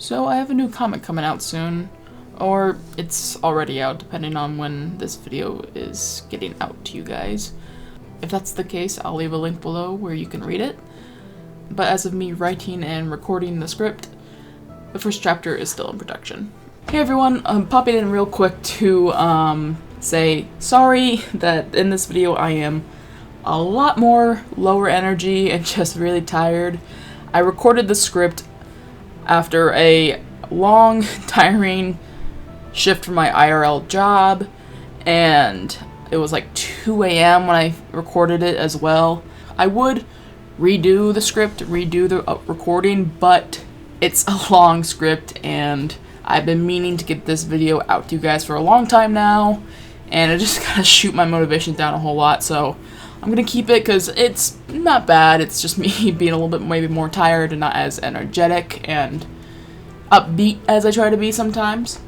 So I have a new comic coming out soon, or it's already out depending on when this video is getting out to you guys. If that's the case, I'll leave a link below where you can read it. But as of me writing and recording the script, the first chapter is still in production. Hey everyone, I'm popping in real quick to say sorry that in this video I am a lot more lower energy and just really tired. I recorded the script after a long, tiring shift from my IRL job, and it was like 2 a.m. when I recorded it as well. I would redo the script, redo the recording, but it's a long script and I've been meaning to get this video out to you guys for a long time now, and it just kind of shoot my motivation down a whole lot, so I'm gonna keep it because it's not bad. It's just me being a little bit maybe more tired and not as energetic and upbeat as I try to be sometimes.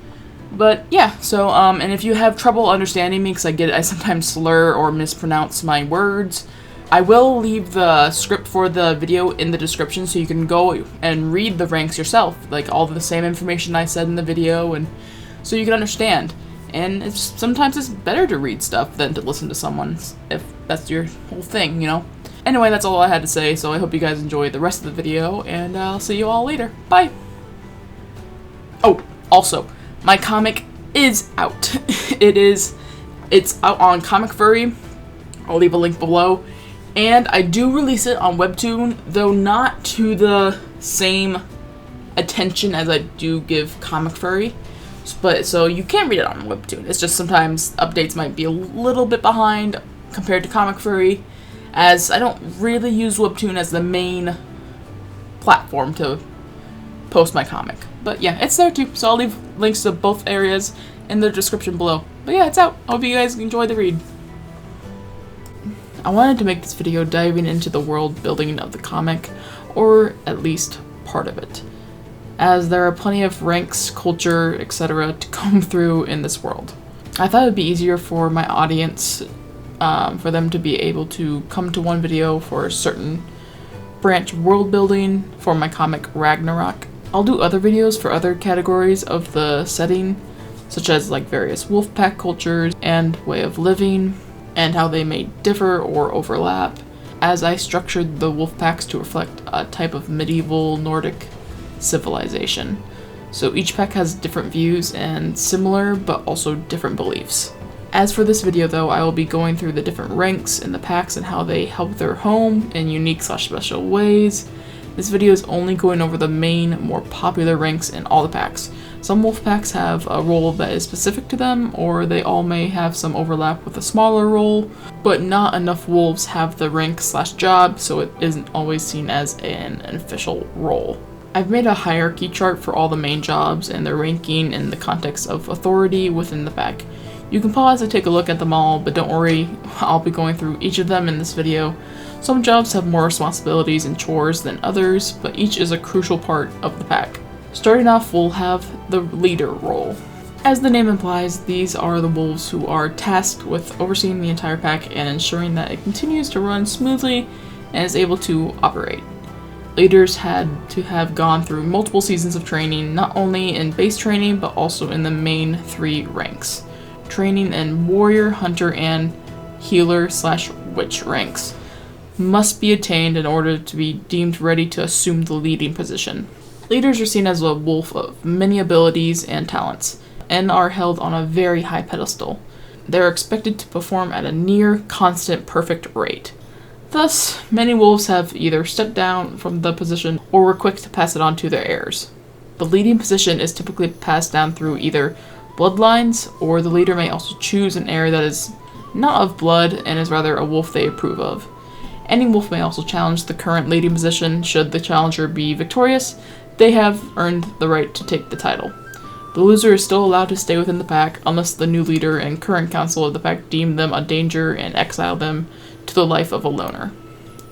But yeah, so and if you have trouble understanding me, because I sometimes slur or mispronounce my words, I will leave the script for the video in the description so you can go and read the ranks yourself, like all the same information I said in the video, and so you can understand. And sometimes it's better to read stuff than to listen to someone's, if that's your whole thing, you know? Anyway, that's all I had to say, so I hope you guys enjoy the rest of the video, and I'll see you all later. Bye! Oh, also, my comic is out. It's out on Comic Furry. I'll leave a link below. And I do release it on Webtoon, though not to the same attention as I do give Comic Furry. But so you can read it on Webtoon. It's just sometimes updates might be a little bit behind compared to Comic Furry, as I don't really use Webtoon as the main platform to post my comic. But yeah, it's there too, so I'll leave links to both areas in the description below. But yeah, it's out. I hope you guys enjoy the read. I wanted to make this video diving into the world building of the comic, or at least part of it, as there are plenty of ranks, culture, etc. to comb through in this world. I thought it would be easier for my audience, for them to be able to come to one video for a certain branch world building for my comic RAGNAROK. I'll do other videos for other categories of the setting, such as like various wolf pack cultures and way of living, and how they may differ or overlap, as I structured the wolf packs to reflect a type of medieval Nordic civilization. So each pack has different views and similar but also different beliefs. As for this video though, I will be going through the different ranks in the packs and how they help their home in unique/special ways. This video is only going over the main, more popular ranks in all the packs. Some wolf packs have a role that is specific to them, or they all may have some overlap with a smaller role, but not enough wolves have the rank/job, so it isn't always seen as an official role. I've made a hierarchy chart for all the main jobs and their ranking in the context of authority within the pack. You can pause to take a look at them all, but don't worry, I'll be going through each of them in this video. Some jobs have more responsibilities and chores than others, but each is a crucial part of the pack. Starting off, we'll have the leader role. As the name implies, these are the wolves who are tasked with overseeing the entire pack and ensuring that it continues to run smoothly and is able to operate. Leaders had to have gone through multiple seasons of training, not only in base training, but also in the main 3 ranks. Training in warrior, hunter, and healer/witch ranks must be attained in order to be deemed ready to assume the leading position. Leaders are seen as a wolf of many abilities and talents, and are held on a very high pedestal. They are expected to perform at a near constant perfect rate. Thus, many wolves have either stepped down from the position or were quick to pass it on to their heirs. The leading position is typically passed down through either bloodlines, or the leader may also choose an heir that is not of blood and is rather a wolf they approve of. Any wolf may also challenge the current leading position. Should the challenger be victorious, they have earned the right to take the title. The loser is still allowed to stay within the pack unless the new leader and current council of the pack deem them a danger and exile them to the life of a loner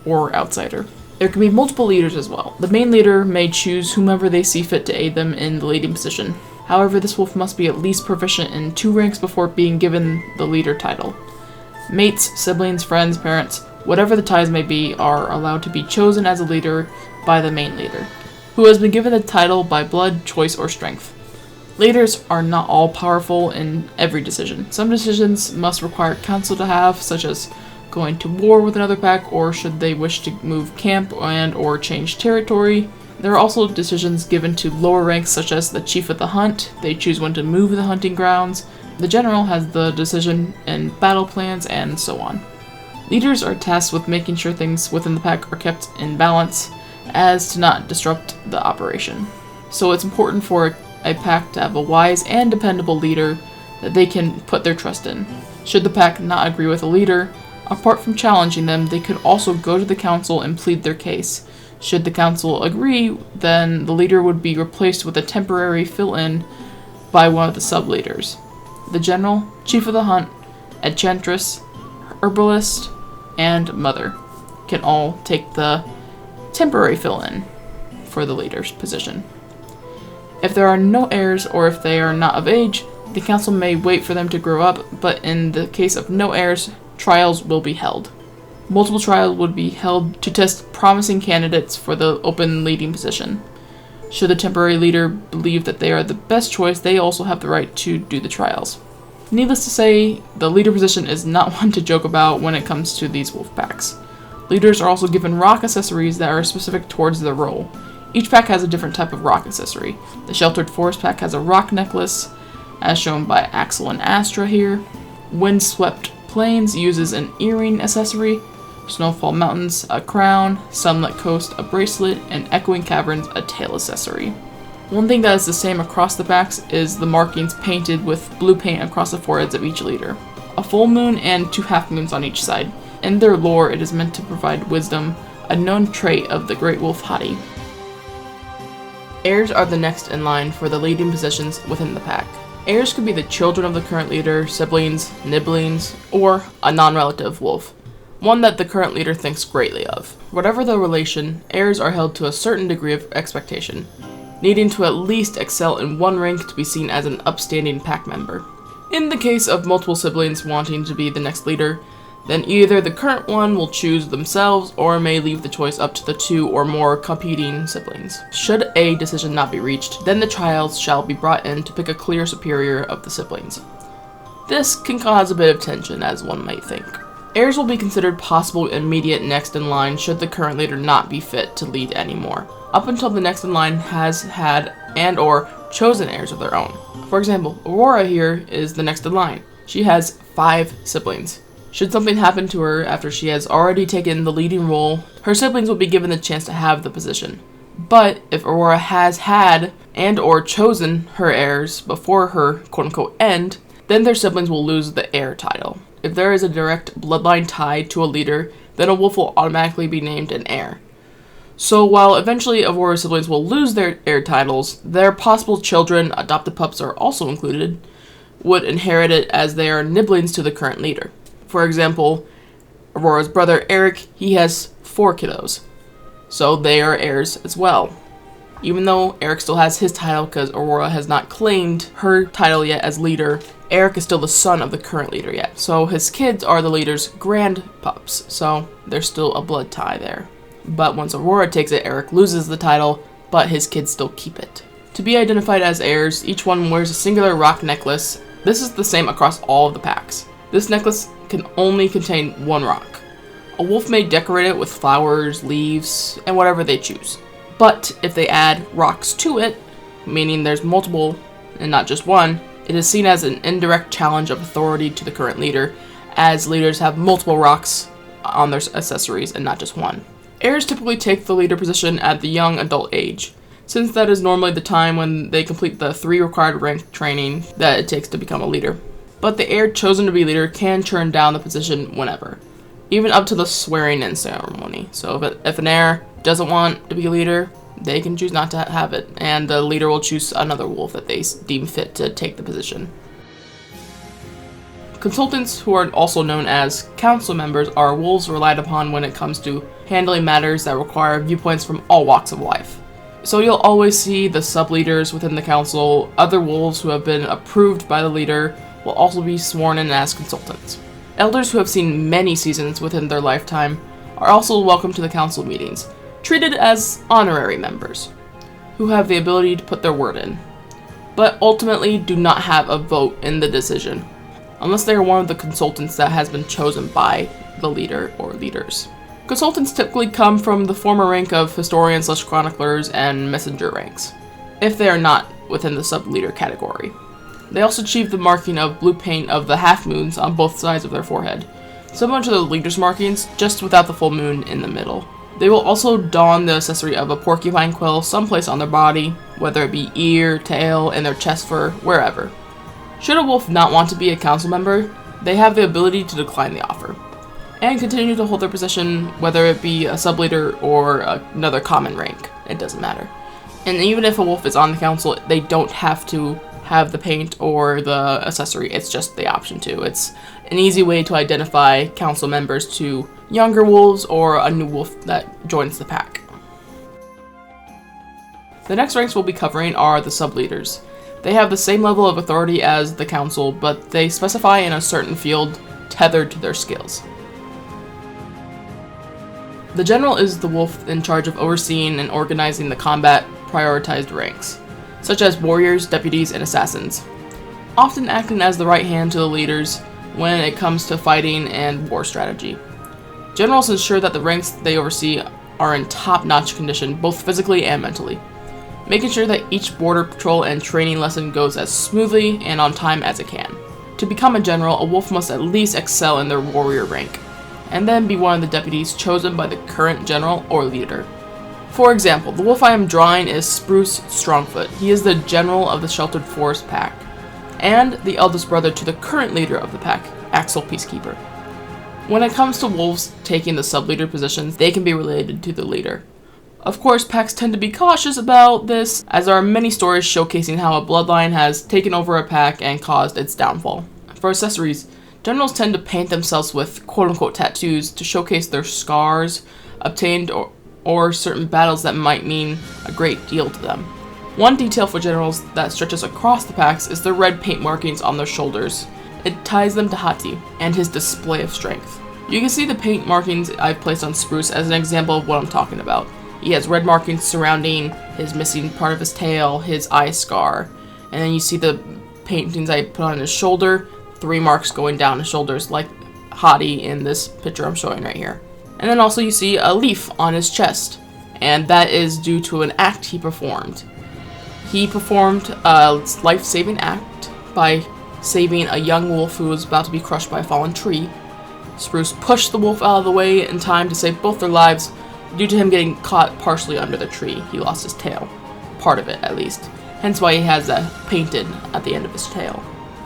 or outsider. There can be multiple leaders as well. The main leader may choose whomever they see fit to aid them in the leading position. However, this wolf must be at least proficient in 2 ranks before being given the leader title. Mates, siblings, friends, parents, whatever the ties may be, are allowed to be chosen as a leader by the main leader. who has been given the title by blood, choice, or strength. Leaders are not all powerful in every decision. Some decisions must require council to have, such as going to war with another pack, or should they wish to move camp and or change territory. There are also decisions given to lower ranks, such as the chief of the hunt. They choose when to move the hunting grounds. The general has the decision in battle plans, and so on. Leaders are tasked with making sure things within the pack are kept in balance as to not disrupt the operation. So it's important for a pack to have a wise and dependable leader that they can put their trust in. Should the pack not agree with a leader, apart from challenging them, they could also go to the council and plead their case. Should the council agree, then the leader would be replaced with a temporary fill-in by one of the sub-leaders. The general, chief of the hunt, Enchantress, Herbalist, and Mother can all take the temporary fill-in for the leader's position. If there are no heirs, or if they are not of age, the council may wait for them to grow up, but in the case of no heirs, trials will be held. Multiple trials would be held to test promising candidates for the open leading position. Should the temporary leader believe that they are the best choice, they also have the right to do the trials. Needless to say, the leader position is not one to joke about when it comes to these wolf packs. Leaders are also given rock accessories that are specific towards their role. Each pack has a different type of rock accessory. The Sheltered Forest pack has a rock necklace, as shown by Axel and Astra here. Windswept Plains uses an earring accessory. Snowfall Mountains a crown. Sunlit Coast a bracelet, and Echoing Caverns a tail accessory. One thing that is the same across the packs is the markings painted with blue paint across the foreheads of each leader. A full moon and 2 half moons on each side. In their lore, it is meant to provide wisdom, a known trait of the Great Wolf Hati. Heirs are the next in line for the leading positions within the pack. Heirs could be the children of the current leader, siblings, nibblings, or a non-relative wolf, one that the current leader thinks greatly of. Whatever the relation, heirs are held to a certain degree of expectation, needing to at least excel in one rank to be seen as an upstanding pack member. In the case of multiple siblings wanting to be the next leader, then either the current one will choose themselves or may leave the choice up to the 2 or more competing siblings. Should a decision not be reached, then the child shall be brought in to pick a clear superior of the siblings. This can cause a bit of tension, as one might think. Heirs will be considered possible immediate next in line should the current leader not be fit to lead anymore, up until the next in line has had and or chosen heirs of their own. For example, Aurora here is the next in line. She has 5 siblings. Should something happen to her after she has already taken the leading role, her siblings will be given the chance to have the position. But if Aurora has had and or chosen her heirs before her quote-unquote end, then their siblings will lose the heir title. If there is a direct bloodline tied to a leader, then a wolf will automatically be named an heir. So while eventually Aurora's siblings will lose their heir titles, their possible children, adopted pups are also included, would inherit it as they are nibblings to the current leader. For example, Aurora's brother Eric, he has 4 kiddos, so they are heirs as well. Even though Eric still has his title because Aurora has not claimed her title yet as leader, Eric is still the son of the current leader yet, so his kids are the leader's grandpups, so there's still a blood tie there. But once Aurora takes it, Eric loses the title, but his kids still keep it. To be identified as heirs, each one wears a singular rock necklace. This is the same across all of the packs. This necklace can only contain 1 rock. A wolf may decorate it with flowers, leaves, and whatever they choose. But if they add rocks to it, meaning there's multiple and not just one, it is seen as an indirect challenge of authority to the current leader, as leaders have multiple rocks on their accessories and not just one. Heirs typically take the leader position at the young adult age, since that is normally the time when they complete the 3 required rank training that it takes to become a leader. But the heir chosen to be leader can turn down the position whenever, even up to the swearing-in ceremony. So if an heir doesn't want to be a leader, they can choose not to have it, and the leader will choose another wolf that they deem fit to take the position. Consultants, who are also known as council members, are wolves relied upon when it comes to handling matters that require viewpoints from all walks of life. So you'll always see the sub-leaders within the council, other wolves who have been approved by the leader, will also be sworn in as consultants. Elders who have seen many seasons within their lifetime are also welcome to the council meetings, treated as honorary members. who have the ability to put their word in, but ultimately do not have a vote in the decision, unless they are one of the consultants that has been chosen by the leader or leaders. Consultants typically come from the former rank of historians/chroniclers and messenger ranks, if they are not within the sub-leader category. They also achieve the marking of blue paint of the half-moons on both sides of their forehead, similar to the leader's markings, just without the full moon in the middle. They will also don the accessory of a porcupine quill someplace on their body, whether it be ear, tail, in their chest fur, wherever. Should a wolf not want to be a council member, they have the ability to decline the offer, and continue to hold their position, whether it be a sub-leader or another common rank. It doesn't matter. And even if a wolf is on the council, they don't have to have the paint or the accessory. It's just the option to. It's an easy way to identify council members to younger wolves or a new wolf that joins the pack. The next ranks we'll be covering are the sub-leaders. They have the same level of authority as the council, but they specify in a certain field tethered to their skills. The general is the wolf in charge of overseeing and organizing the combat prioritized ranks, such as warriors, deputies, and assassins, often acting as the right hand to the leaders when it comes to fighting and war strategy. Generals ensure that the ranks they oversee are in top-notch condition, both physically and mentally, making sure that each border patrol and training lesson goes as smoothly and on time as it can. To become a general, a wolf must at least excel in their warrior rank, and then be one of the deputies chosen by the current general or leader. For example, the wolf I am drawing is Spruce Strongfoot. He is the general of the Sheltered Forest pack, and the eldest brother to the current leader of the pack, Axel Peacekeeper. When it comes to wolves taking the sub-leader positions, they can be related to the leader. Of course, packs tend to be cautious about this, as there are many stories showcasing how a bloodline has taken over a pack and caused its downfall. For accessories, generals tend to paint themselves with quote-unquote tattoos to showcase their scars obtained or certain battles that might mean a great deal to them. One detail for generals that stretches across the packs is the red paint markings on their shoulders. It ties them to Hati and his display of strength. You can see the paint markings I've placed on Spruce as an example of what I'm talking about. He has red markings surrounding his missing part of his tail, his eye scar, and then you see the paintings I put on his shoulder, 3 marks going down his shoulders like Hati in this picture I'm showing right here. And then also you see a leaf on his chest, and that is due to an act he performed. He performed a life-saving act by saving a young wolf who was about to be crushed by a fallen tree. Spruce pushed the wolf out of the way in time to save both their lives. Due to him getting caught partially under the tree, he lost his tail. Part of it, at least. Hence why he has that painted at the end of his tail.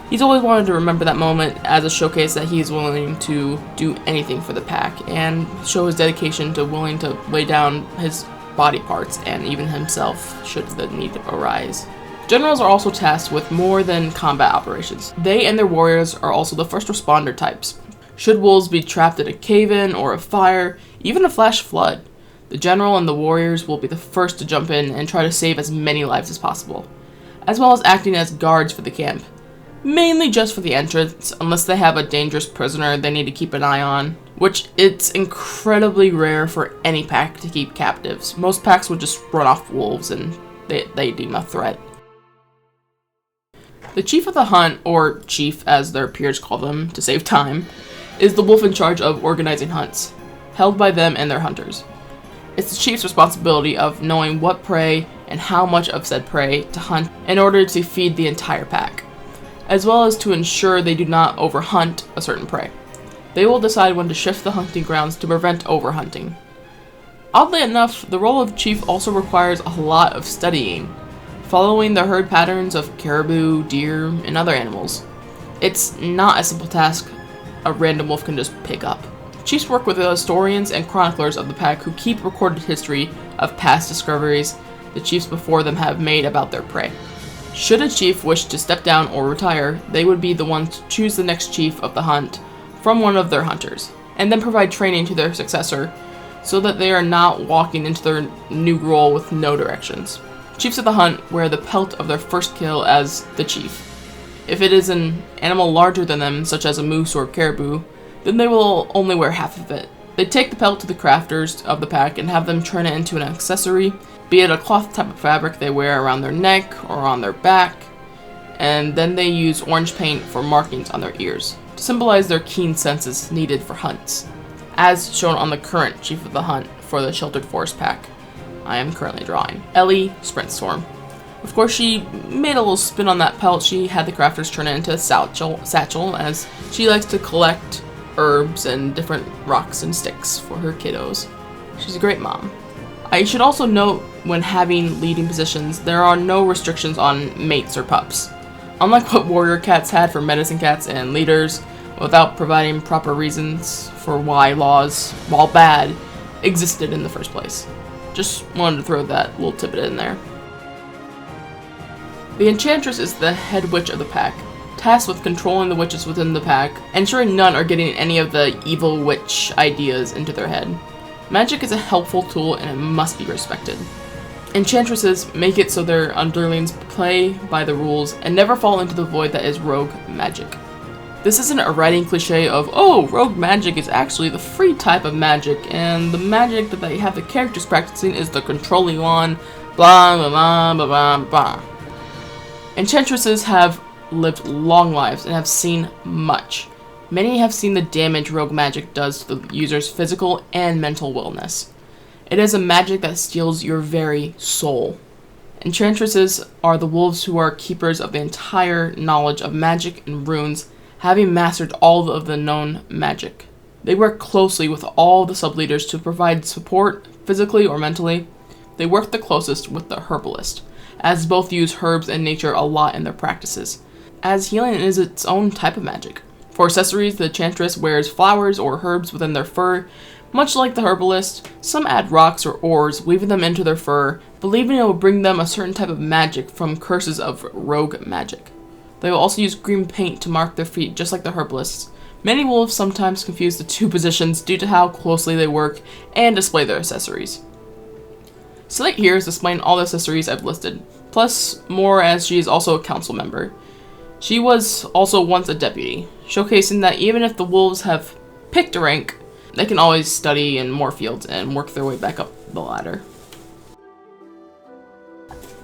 He's always wanted to remember that moment as a showcase that he is willing to do anything for the pack and show his dedication to willing to lay down his body parts and even himself should the need arise. Generals are also tasked with more than combat operations. They and their warriors are also the first responder types. Should wolves be trapped in a cave-in or a fire, even a flash flood, the general and the warriors will be the first to jump in and try to save as many lives as possible, as well as acting as guards for the camp. Mainly just for the entrance, unless they have a dangerous prisoner they need to keep an eye on, which it's incredibly rare for any pack to keep captives. Most packs would just run off wolves and they deem a threat. The chief of the hunt, or chief as their peers call them to save time, is the wolf in charge of organizing hunts, held by them and their hunters. It's the chief's responsibility of knowing what prey and how much of said prey to hunt in order to feed the entire pack, as well as to ensure they do not overhunt a certain prey. They will decide when to shift the hunting grounds to prevent overhunting. Oddly enough, the role of chief also requires a lot of studying, following the herd patterns of caribou, deer, and other animals. It's not a simple task a random wolf can just pick up. Chiefs work with the historians and chroniclers of the pack who keep recorded history of past discoveries the chiefs before them have made about their prey. Should a chief wish to step down or retire, they would be the ones to choose the next chief of the hunt from one of their hunters, and then provide training to their successor so that they are not walking into their new role with no directions. Chiefs of the hunt wear the pelt of their first kill as the chief. If it is an animal larger than them, such as a moose or caribou, then they will only wear half of it. They take the pelt to the crafters of the pack and have them turn it into an accessory, be it a cloth type of fabric they wear around their neck or on their back, and then they use orange paint for markings on their ears to symbolize their keen senses needed for hunts, as shown on the current Chief of the Hunt for the Sheltered Forest pack I am currently drawing. Ellie Sprintstorm. Of course, she made a little spin on that pelt. She had the crafters turn it into a satchel, as she likes to collect herbs and different rocks and sticks for her kiddos. She's a great mom. I should also note, when having leading positions, there are no restrictions on mates or pups. Unlike what warrior cats had for medicine cats and leaders, without providing proper reasons for why laws, while bad, existed in the first place. Just wanted to throw that little tidbit in there. The Enchantress is the head witch of the pack, tasked with controlling the witches within the pack, ensuring none are getting any of the evil witch ideas into their head. Magic is a helpful tool and it must be respected. Enchantresses make it so their underlings play by the rules and never fall into the void that is rogue magic. This isn't a writing cliche of, oh, rogue magic is actually the free type of magic, and the magic that they have the characters practicing is the controlling one, blah blah blah blah blah blah. Enchantresses have lived long lives and have seen much. Many have seen the damage rogue magic does to the user's physical and mental wellness. It is a magic that steals your very soul. Enchantresses are the wolves who are keepers of the entire knowledge of magic and runes, having mastered all of the known magic. They work closely with all the sub-leaders to provide support, physically or mentally. They work the closest with the Herbalist, as both use herbs and nature a lot in their practices, as healing is its own type of magic. For accessories, the Enchantress wears flowers or herbs within their fur. Much like the Herbalist, some add rocks or ores, weaving them into their fur, believing it will bring them a certain type of magic from curses of rogue magic. They will also use green paint to mark their feet, just like the Herbalists. Many wolves sometimes confuse the two positions due to how closely they work and display their accessories. Slate here is displaying all the accessories I've listed, plus more, as she is also a council member. She was also once a deputy, showcasing that even if the wolves have picked a rank, they can always study in more fields and work their way back up the ladder.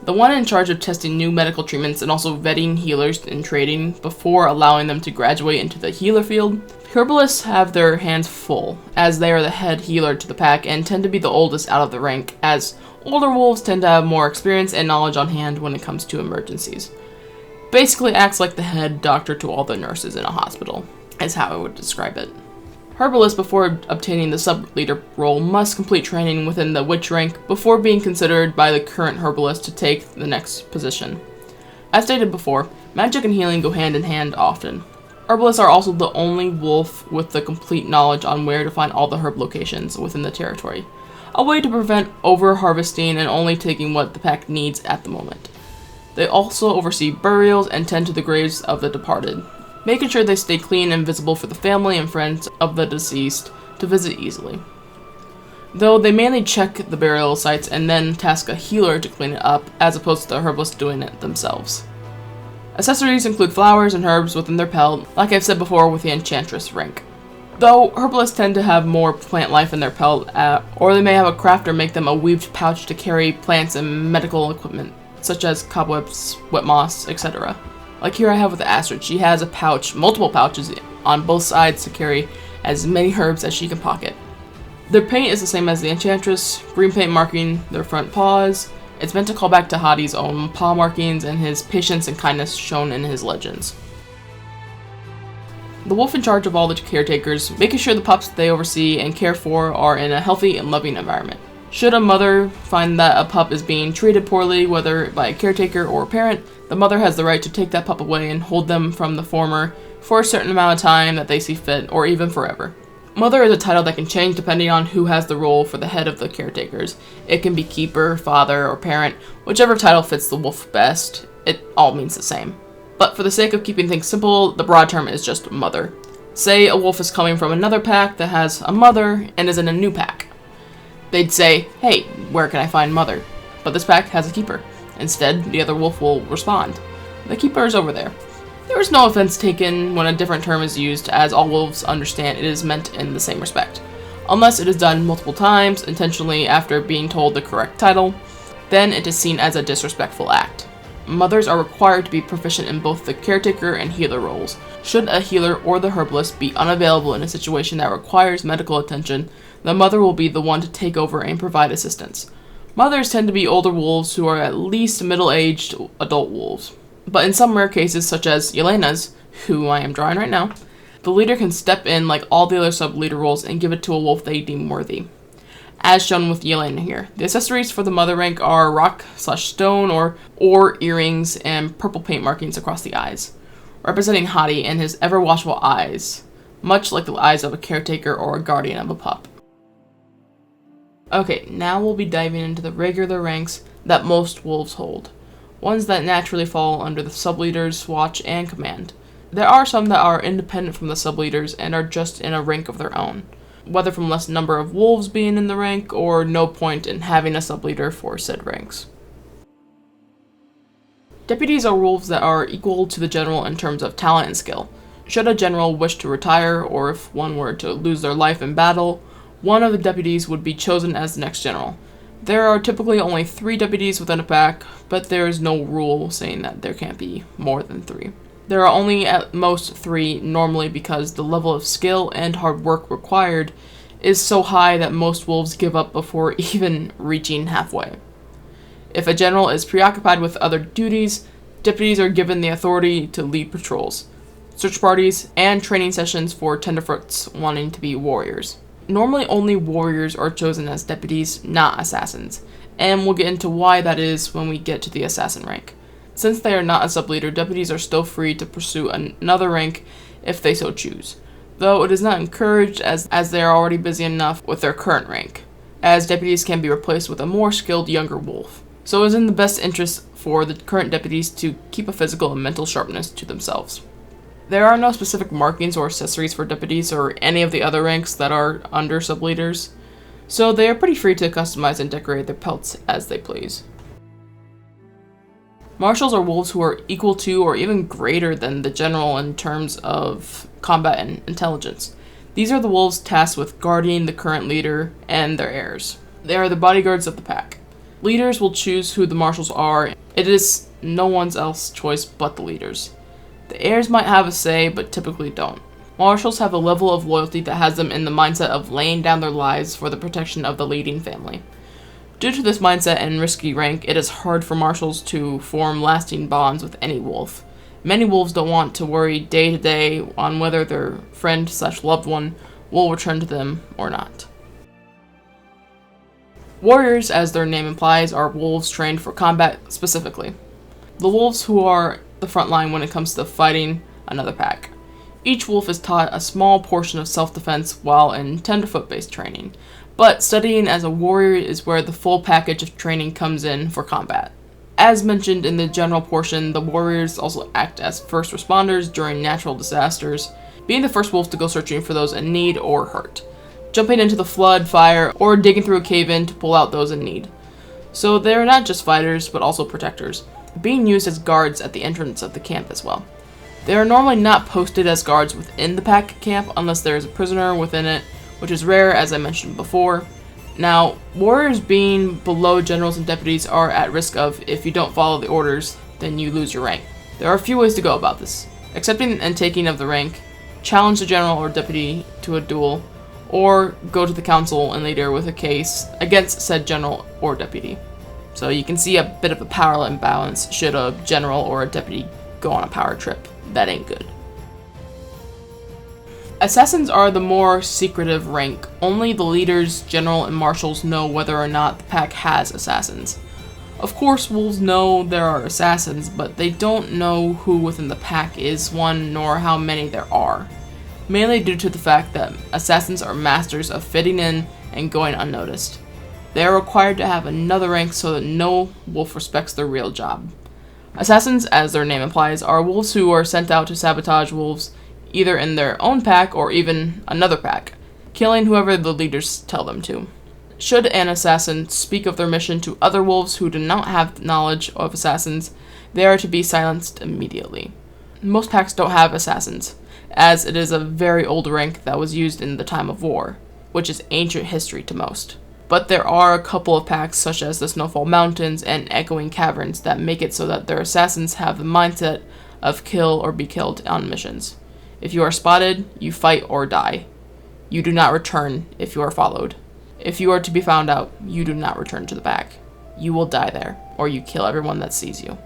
The one in charge of testing new medical treatments and also vetting healers in trading before allowing them to graduate into the healer field. Herbalists have their hands full, as they are the head healer to the pack and tend to be the oldest out of the rank, as older wolves tend to have more experience and knowledge on hand when it comes to emergencies. Basically acts like the head doctor to all the nurses in a hospital, is how I would describe it. Herbalists, before obtaining the sub-leader role, must complete training within the witch rank before being considered by the current herbalist to take the next position. As stated before, magic and healing go hand in hand often. Herbalists are also the only wolf with the complete knowledge on where to find all the herb locations within the territory, a way to prevent over-harvesting and only taking what the pack needs at the moment. They also oversee burials and tend to the graves of the departed, making sure they stay clean and visible for the family and friends of the deceased to visit easily. Though they mainly check the burial sites and then task a healer to clean it up, as opposed to the herbalists doing it themselves. Accessories include flowers and herbs within their pelt, like I've said before with the Enchantress rank. Though herbalists tend to have more plant life in their pelt, or they may have a crafter make them a weaved pouch to carry plants and medical equipment, such as cobwebs, wet moss, etc. Like here I have with Astrid, she has a pouch, multiple pouches on both sides to carry as many herbs as she can pocket. Their paint is the same as the Enchantress, green paint marking their front paws. It's meant to call back to Hadi's own paw markings and his patience and kindness shown in his legends. The wolf in charge of all the caretakers, making sure the pups they oversee and care for are in a healthy and loving environment. Should a mother find that a pup is being treated poorly, whether by a caretaker or a parent, the mother has the right to take that pup away and hold them from the former for a certain amount of time that they see fit, or even forever. Mother is a title that can change depending on who has the role for the head of the caretakers. It can be keeper, father, or parent, whichever title fits the wolf best. It all means the same. But for the sake of keeping things simple, the broad term is just mother. Say a wolf is coming from another pack that has a mother and is in a new pack. They'd say, hey, where can I find mother? But this pack has a keeper. Instead, the other wolf will respond, the keeper is over there. There is no offense taken when a different term is used, as all wolves understand it is meant in the same respect. Unless it is done multiple times, intentionally after being told the correct title, then it is seen as a disrespectful act. Mothers are required to be proficient in both the caretaker and healer roles. Should a healer or the herbalist be unavailable in a situation that requires medical attention, the mother will be the one to take over and provide assistance. Mothers tend to be older wolves who are at least middle-aged adult wolves. But in some rare cases, such as Yelena's, who I am drawing right now, the leader can step in like all the other sub-leader roles and give it to a wolf they deem worthy. As shown with Yelena here. The accessories for the mother rank are rock/stone or earrings and purple paint markings across the eyes, representing Hadi and his ever-watchful eyes, much like the eyes of a caretaker or a guardian of a pup. Okay, now we'll be diving into the regular ranks that most wolves hold, ones that naturally fall under the sub-leader's watch and command. There are some that are independent from the sub-leaders and are just in a rank of their own, whether from less number of wolves being in the rank or no point in having a sub-leader for said ranks. Deputies are wolves that are equal to the general in terms of talent and skill. Should a general wish to retire, or if one were to lose their life in battle, one of the deputies would be chosen as the next general. There are typically only 3 deputies within a pack, but there is no rule saying that there can't be more than 3. There are only at most 3 normally because the level of skill and hard work required is so high that most wolves give up before even reaching halfway. If a general is preoccupied with other duties, deputies are given the authority to lead patrols, search parties, and training sessions for Tenderfoots wanting to be warriors. Normally only warriors are chosen as deputies, not assassins, and we'll get into why that is when we get to the assassin rank. Since they are not a sub-leader, deputies are still free to pursue another rank if they so choose, though it is not encouraged as they are already busy enough with their current rank, as deputies can be replaced with a more skilled younger wolf. So it is in the best interest for the current deputies to keep a physical and mental sharpness to themselves. There are no specific markings or accessories for deputies or any of the other ranks that are under sub-leaders, so they are pretty free to customize and decorate their pelts as they please. Marshals are wolves who are equal to or even greater than the general in terms of combat and intelligence. These are the wolves tasked with guarding the current leader and their heirs. They are the bodyguards of the pack. Leaders will choose who the marshals are. It is no one's else choice but the leaders. The heirs might have a say, but typically don't. Marshals have a level of loyalty that has them in the mindset of laying down their lives for the protection of the leading family. Due to this mindset and risky rank, it is hard for marshals to form lasting bonds with any wolf. Many wolves don't want to worry day to day on whether their friend/loved one will return to them or not. Warriors, as their name implies, are wolves trained for combat specifically. The wolves who are the front line when it comes to fighting another pack. Each wolf is taught a small portion of self-defense while in tenderfoot-based training, but studying as a warrior is where the full package of training comes in for combat. As mentioned in the general portion, the warriors also act as first responders during natural disasters, being the first wolf to go searching for those in need or hurt, jumping into the flood, fire, or digging through a cave-in to pull out those in need. So they're not just fighters, but also protectors, being used as guards at the entrance of the camp as well. They are normally not posted as guards within the pack camp unless there is a prisoner within it, which is rare as I mentioned before. Now, warriors being below generals and deputies are at risk of, if you don't follow the orders, then you lose your rank. There are a few ways to go about this. Accepting and taking of the rank, challenge the general or deputy to a duel, or go to the council and leader with a case against said general or deputy. So you can see a bit of a power imbalance should a general or a deputy go on a power trip. That ain't good. Assassins are the more secretive rank. Only the leaders, general, and marshals know whether or not the pack has assassins. Of course, wolves know there are assassins, but they don't know who within the pack is one nor how many there are, mainly due to the fact that assassins are masters of fitting in and going unnoticed. They are required to have another rank so that no wolf respects their real job. Assassins, as their name implies, are wolves who are sent out to sabotage wolves, either in their own pack or even another pack, killing whoever the leaders tell them to. Should an assassin speak of their mission to other wolves who do not have knowledge of assassins, they are to be silenced immediately. Most packs don't have assassins, as it is a very old rank that was used in the time of war. which is ancient history to most. But there are a couple of packs, such as the Snowfall Mountains and Echoing Caverns, that make it so that their assassins have the mindset of kill or be killed on missions. If you are spotted, you fight or die. You do not return if you are followed. If you are to be found out, you do not return to the pack. You will die there, or you kill everyone that sees you.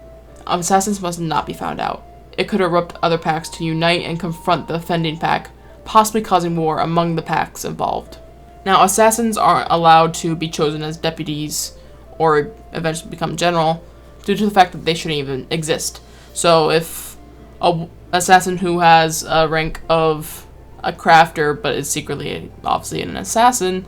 Assassins must not be found out. It could erupt other packs to unite and confront the offending pack, possibly causing war among the packs involved. Now, assassins aren't allowed to be chosen as deputies or eventually become general due to the fact that they shouldn't even exist. So if an assassin who has a rank of a crafter but is secretly obviously an assassin,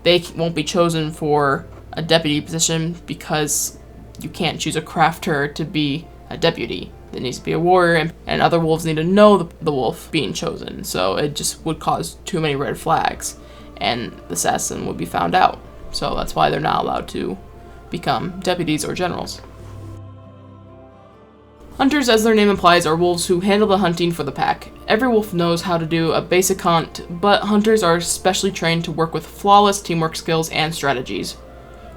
they won't be chosen for a deputy position because you can't choose a crafter to be a deputy. There needs to be a warrior, and other wolves need to know the wolf being chosen, so it just would cause too many red flags, and the assassin would be found out. So that's why they're not allowed to become deputies or generals. Hunters, as their name implies, are wolves who handle the hunting for the pack. Every wolf knows how to do a basic hunt, but hunters are specially trained to work with flawless teamwork skills and strategies,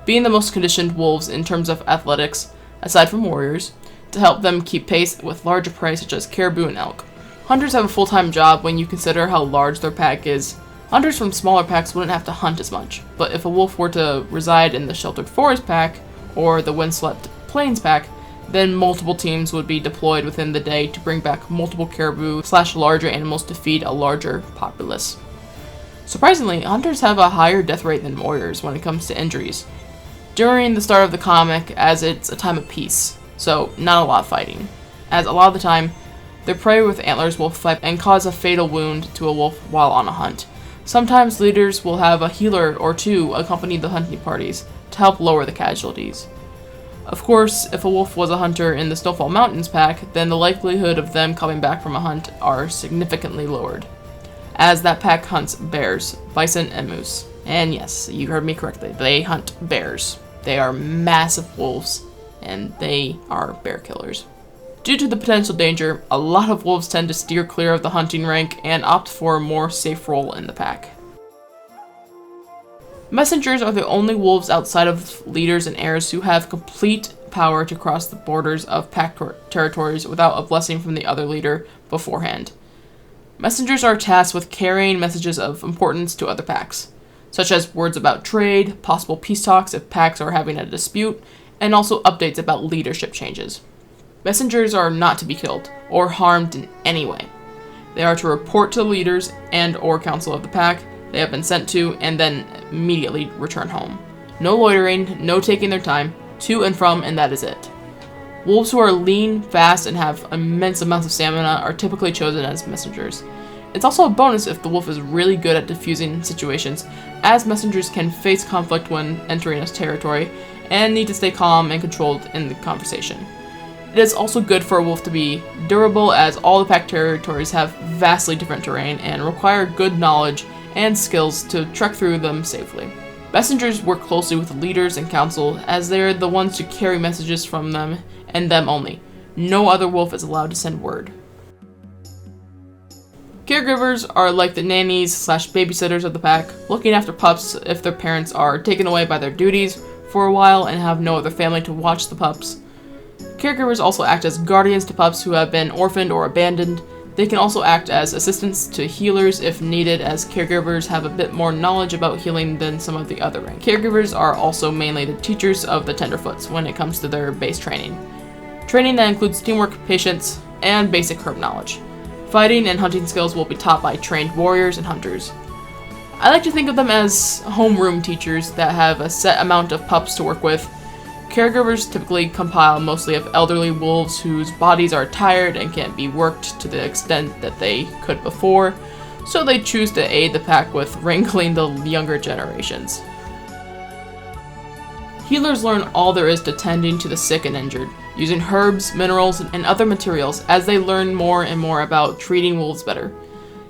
being the most conditioned wolves in terms of athletics, aside from warriors, to help them keep pace with larger prey such as caribou and elk. Hunters have a full-time job when you consider how large their pack is. Hunters from smaller packs wouldn't have to hunt as much, but if a wolf were to reside in the Sheltered Forest pack or the Windswept Plains pack, then multiple teams would be deployed within the day to bring back multiple caribou/larger animals to feed a larger populace. Surprisingly, hunters have a higher death rate than warriors when it comes to injuries during the start of the comic, as it's a time of peace, so not a lot of fighting, as a lot of the time their prey with antlers will fight and cause a fatal wound to a wolf while on a hunt. Sometimes leaders will have a healer or two accompany the hunting parties to help lower the casualties. Of course, if a wolf was a hunter in the Snowfall Mountains pack, then the likelihood of them coming back from a hunt are significantly lowered, as that pack hunts bears, bison, and moose. And yes, you heard me correctly, they hunt bears. They are massive wolves, and they are bear killers. Due to the potential danger, a lot of wolves tend to steer clear of the hunting rank and opt for a more safe role in the pack. Messengers are the only wolves outside of leaders and heirs who have complete power to cross the borders of pack territories without a blessing from the other leader beforehand. Messengers are tasked with carrying messages of importance to other packs, such as words about trade, possible peace talks if packs are having a dispute, and also updates about leadership changes. Messengers are not to be killed or harmed in any way. They are to report to the leaders and or council of the pack they have been sent to, and then immediately return home. No loitering, no taking their time, to and from, and that is it. Wolves who are lean, fast, and have immense amounts of stamina are typically chosen as messengers. It's also a bonus if the wolf is really good at diffusing situations, as messengers can face conflict when entering a territory and need to stay calm and controlled in the conversation. It is also good for a wolf to be durable, as all the pack territories have vastly different terrain and require good knowledge and skills to trek through them safely. Messengers work closely with the leaders and council, as they are the ones to carry messages from them and them only. No other wolf is allowed to send word. Caregivers are like the nannies/babysitters of the pack, looking after pups if their parents are taken away by their duties for a while and have no other family to watch the pups. Caregivers also act as guardians to pups who have been orphaned or abandoned. They can also act as assistants to healers if needed, as caregivers have a bit more knowledge about healing than some of the other ranks. Caregivers are also mainly the teachers of the Tenderfoots when it comes to their base training. Training that includes teamwork, patience, and basic herb knowledge. Fighting and hunting skills will be taught by trained warriors and hunters. I like to think of them as homeroom teachers that have a set amount of pups to work with. Caregivers typically compile mostly of elderly wolves whose bodies are tired and can't be worked to the extent that they could before, so they choose to aid the pack with wrangling the younger generations. Healers learn all there is to tending to the sick and injured, using herbs, minerals, and other materials as they learn more and more about treating wolves better.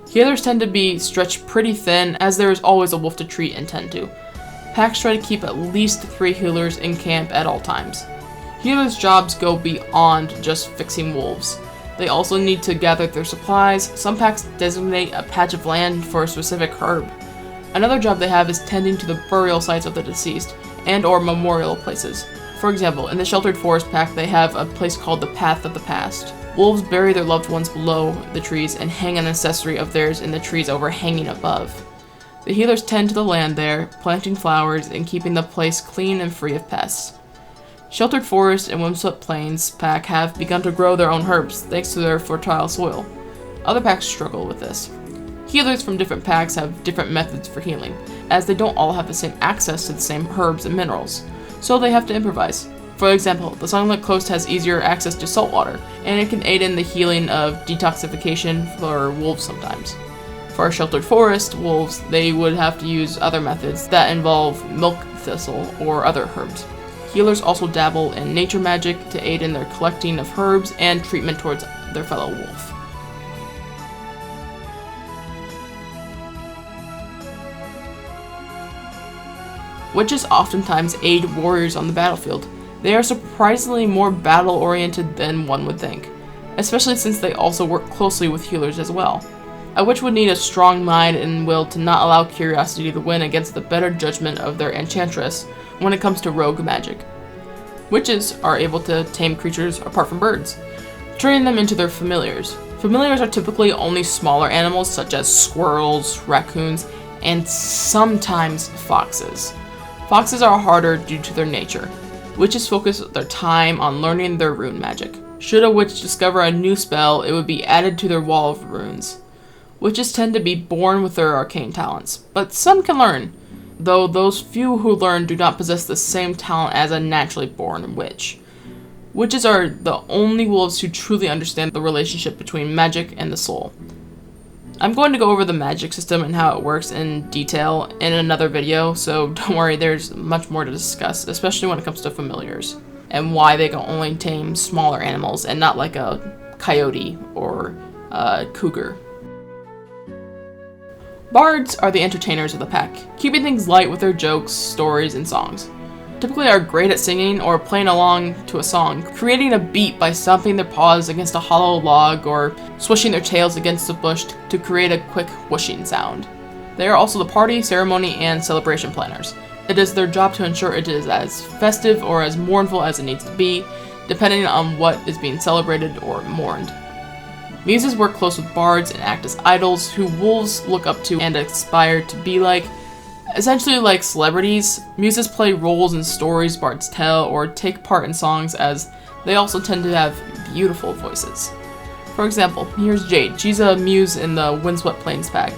Healers tend to be stretched pretty thin, as there is always a wolf to treat and tend to. Packs try to keep at least 3 healers in camp at all times. Healers' jobs go beyond just fixing wolves. They also need to gather their supplies. Some packs designate a patch of land for a specific herb. Another job they have is tending to the burial sites of the deceased and or memorial places. For example, in the Sheltered Forest Pack, they have a place called the Path of the Past. Wolves bury their loved ones below the trees and hang an ancestry of theirs in the trees overhanging above. The healers tend to the land there, planting flowers and keeping the place clean and free of pests. Sheltered Forest and Windswept Plains Pack have begun to grow their own herbs thanks to their fertile soil. Other packs struggle with this. Healers from different packs have different methods for healing, as they don't all have the same access to the same herbs and minerals, so they have to improvise. For example, the Sunlit Coast has easier access to salt water, and it can aid in the healing of detoxification for wolves sometimes. For our Sheltered Forest wolves, they would have to use other methods that involve milk thistle or other herbs. Healers also dabble in nature magic to aid in their collecting of herbs and treatment towards their fellow wolf. Witches oftentimes aid warriors on the battlefield. They are surprisingly more battle-oriented than one would think, especially since they also work closely with healers as well. A witch would need a strong mind and will to not allow curiosity to win against the better judgment of their Enchantress when it comes to rogue magic. Witches are able to tame creatures apart from birds, turning them into their familiars. Familiars are typically only smaller animals such as squirrels, raccoons, and sometimes foxes. Foxes are harder due to their nature. Witches focus their time on learning their rune magic. Should a witch discover a new spell, it would be added to their wall of runes. Witches tend to be born with their arcane talents, but some can learn, though those few who learn do not possess the same talent as a naturally born witch. Witches are the only wolves who truly understand the relationship between magic and the soul. I'm going to go over the magic system and how it works in detail in another video, so don't worry, there's much more to discuss, especially when it comes to familiars, and why they can only tame smaller animals and not like a coyote or a cougar. Bards are the entertainers of the pack, keeping things light with their jokes, stories, and songs. Typically are great at singing or playing along to a song, creating a beat by stomping their paws against a hollow log or swishing their tails against a bush to create a quick whooshing sound. They are also the party, ceremony, and celebration planners. It is their job to ensure it is as festive or as mournful as it needs to be, depending on what is being celebrated or mourned. Muses work close with bards and act as idols who wolves look up to and aspire to be like. Essentially like celebrities, muses play roles in stories bards tell or take part in songs, as they also tend to have beautiful voices. For example, here's Jade. She's a muse in the Windswept Plains pack.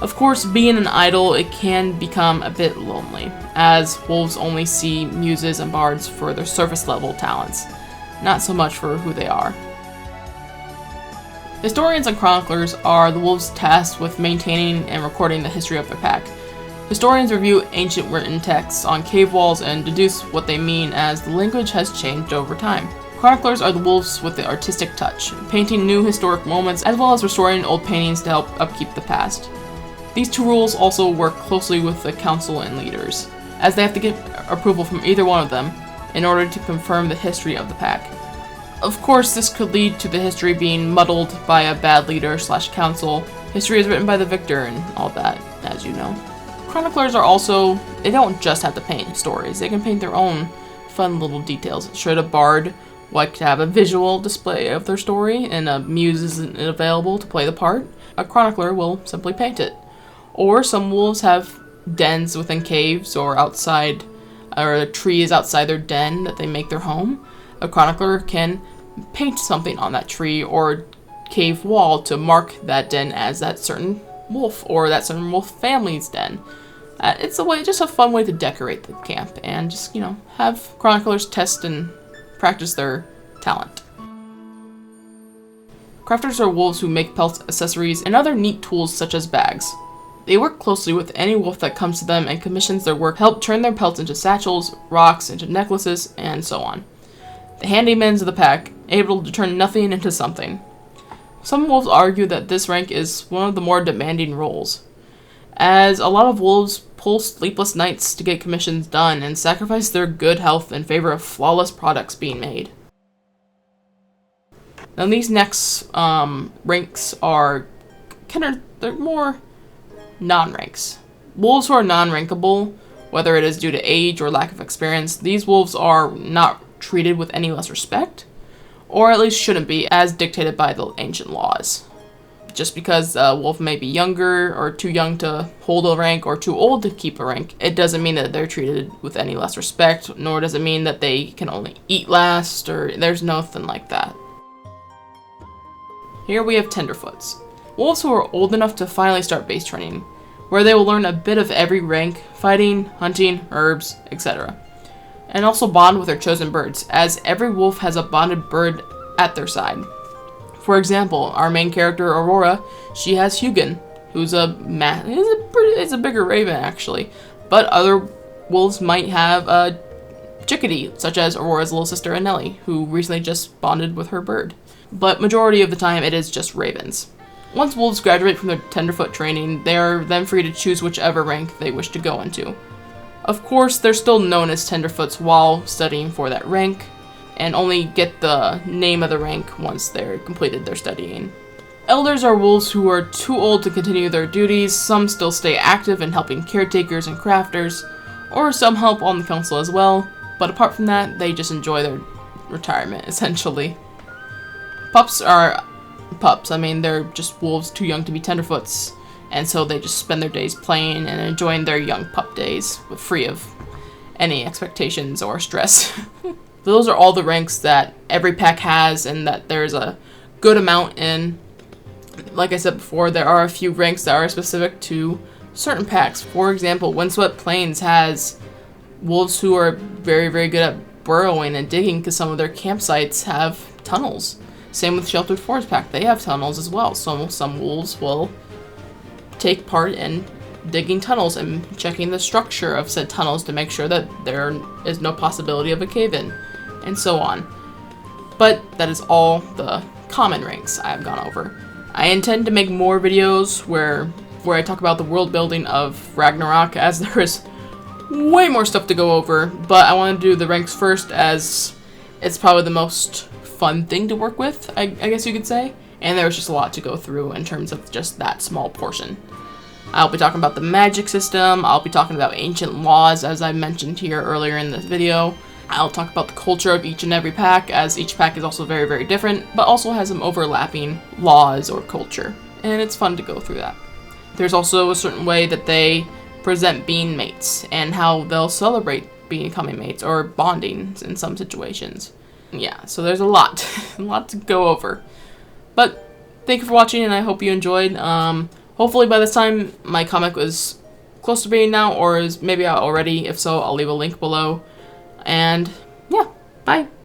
Of course, being an idol, it can become a bit lonely, as wolves only see muses and bards for their surface level talents, not so much for who they are. Historians and chroniclers are the wolves tasked with maintaining and recording the history of their pack. Historians review ancient written texts on cave walls and deduce what they mean, as the language has changed over time. Chroniclers are the wolves with the artistic touch, painting new historic moments as well as restoring old paintings to help upkeep the past. These two roles also work closely with the council and leaders, as they have to get approval from either one of them in order to confirm the history of the pack. Of course, this could lead to the history being muddled by a bad leader / council. History is written by the victor and all that, as you know. Chroniclers are also, they don't just have to paint stories, they can paint their own fun little details. Should a bard like to have a visual display of their story and a muse isn't available to play the part, a chronicler will simply paint it. Or some wolves have dens within caves or outside, or a tree is outside their den that they make their home. A chronicler can paint something on that tree or cave wall to mark that den as that certain wolf or that certain wolf family's den. It's a way, just a fun way to decorate the camp and just, have chroniclers test and practice their talent. Crafters are wolves who make pelts, accessories, and other neat tools such as bags. They work closely with any wolf that comes to them and commissions their work, help turn their pelts into satchels, rocks into necklaces, and so on. The handymans of the pack, able to turn nothing into something. Some wolves argue that this rank is one of the more demanding roles, as a lot of wolves pull sleepless nights to get commissions done and sacrifice their good health in favor of flawless products being made. Now these next ranks are they're more non-ranks. Wolves who are non-rankable, whether it is due to age or lack of experience, these wolves are not treated with any less respect, or at least shouldn't be, as dictated by the ancient laws. Just because a wolf may be younger or too young to hold a rank or too old to keep a rank, it doesn't mean that they're treated with any less respect, nor does it mean that they can only eat last, or there's nothing like that. Here we have Tenderfoots, wolves who are old enough to finally start base training, where they will learn a bit of every rank, fighting, hunting, herbs, etc. And also bond with their chosen birds, as every wolf has a bonded bird at their side. For example, our main character, Aurora, she has Hugin, who's a bigger raven actually, but other wolves might have a chickadee, such as Aurora's little sister Anneli, who recently just bonded with her bird. But majority of the time it is just ravens. Once wolves graduate from their Tenderfoot training, they are then free to choose whichever rank they wish to go into. Of course, they're still known as Tenderfoots while studying for that rank, and only get the name of the rank once they're completed their studying. Elders are wolves who are too old to continue their duties. Some still stay active in helping caretakers and crafters, or some help on the council as well, but apart from that, they just enjoy their retirement, essentially. Pups are pups. I mean, they're just wolves too young to be Tenderfoots, and so they just spend their days playing and enjoying their young pup days, free of any expectations or stress. Those are all the ranks that every pack has, and that there's a good amount in. Like I said before, there are a few ranks that are specific to certain packs. For example, Windswept Plains has wolves who are very, very good at burrowing and digging because some of their campsites have tunnels. Same with Sheltered Forest Pack, they have tunnels as well. So some wolves will take part in digging tunnels and checking the structure of said tunnels to make sure that there is no possibility of a cave-in, and so on. But that is all the common ranks I have gone over. I intend to make more videos where I talk about the world building of Ragnarok, as there is way more stuff to go over, but I want to do the ranks first as it's probably the most fun thing to work with, I guess you could say, and there's just a lot to go through in terms of just that small portion. I'll be talking about the magic system, I'll be talking about ancient laws as I mentioned here earlier in this video. I'll talk about the culture of each and every pack, as each pack is also very, very different, but also has some overlapping laws or culture, and it's fun to go through that. There's also a certain way that they present being mates, and how they'll celebrate becoming mates, or bonding in some situations. Yeah, so there's a lot, a lot to go over. But thank you for watching, and I hope you enjoyed. Hopefully by this time my comic was close to being out, or is maybe out already. If so, I'll leave a link below. And yeah, bye.